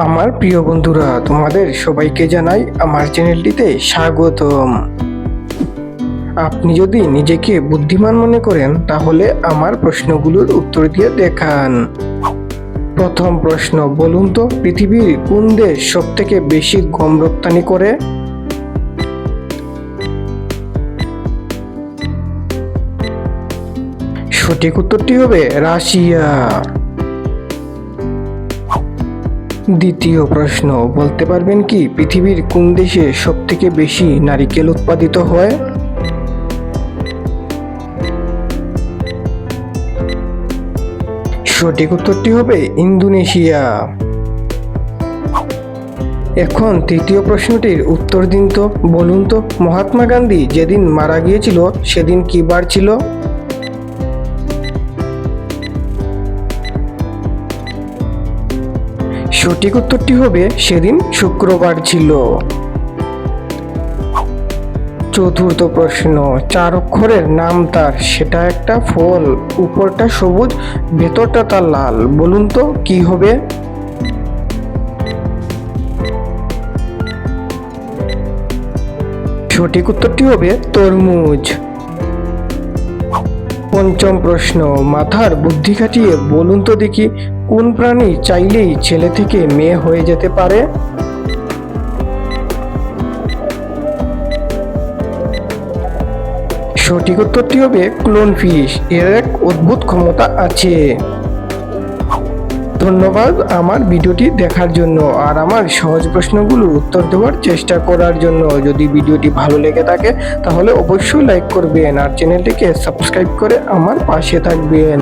আমার প্রিয় বন্ধুরা, তোমাদের সবাইকে জানাই আমার চ্যানেলটিতে স্বাগতম। আপনি যদি নিজেকে বুদ্ধিমান মনে করেন তাহলে আমার প্রশ্নগুলোর উত্তর দিয়ে দেখান। প্রথম প্রশ্ন, বলুন তো পৃথিবীর কোন দেশ সবথেকে বেশি গম রপ্তানি করে? সঠিক উত্তরটি হবে রাশিয়া। দ্বিতীয় প্রশ্ন, বলতে পারবেন কি পৃথিবীর কোন দেশে সবথেকে বেশি নারিকেল উৎপাদিত হয়? সঠিক উত্তরটি হবে ইন্দোনেশিয়া। এখন তৃতীয় প্রশ্নটির উত্তর দিন তো। বলুন তো মহাত্মা গান্ধী যেদিন মারা গিয়েছিল সেদিন কি বার ছিল? সঠিক উত্তরটি হবে সেদিন শুক্রবার ছিল। চতুর্থ প্রশ্ন, 4 অক্ষরের নাম তার, সেটা একটা ফল, উপরটা সবুজ ভেতরটা তার লাল, বলুন তো কি হবে? সঠিক উত্তরটি হবে তরমুজ। পঞ্চম প্রশ্ন, মাথার বুদ্ধি খাটিয়ে বলুন তো দেখি কোন প্রাণী চাইলেই ছেলে থেকে মেয়ে হয়ে যেতে পারে? সঠিক উত্তরটি হবে ক্লোন ফিশ। এর এক অদ্ভুত ক্ষমতা আছে। ধন্যবাদ আমার ভিডিওটি দেখার জন্য আর আমার সহজ প্রশ্নগুলোর উত্তর দেওয়ার চেষ্টা করার জন্য। যদি ভিডিওটি ভালো লেগে থাকে তাহলে অবশ্যই লাইক করবেন আর চ্যানেলটিকে সাবস্ক্রাইব করে আমার পাশে থাকবেন।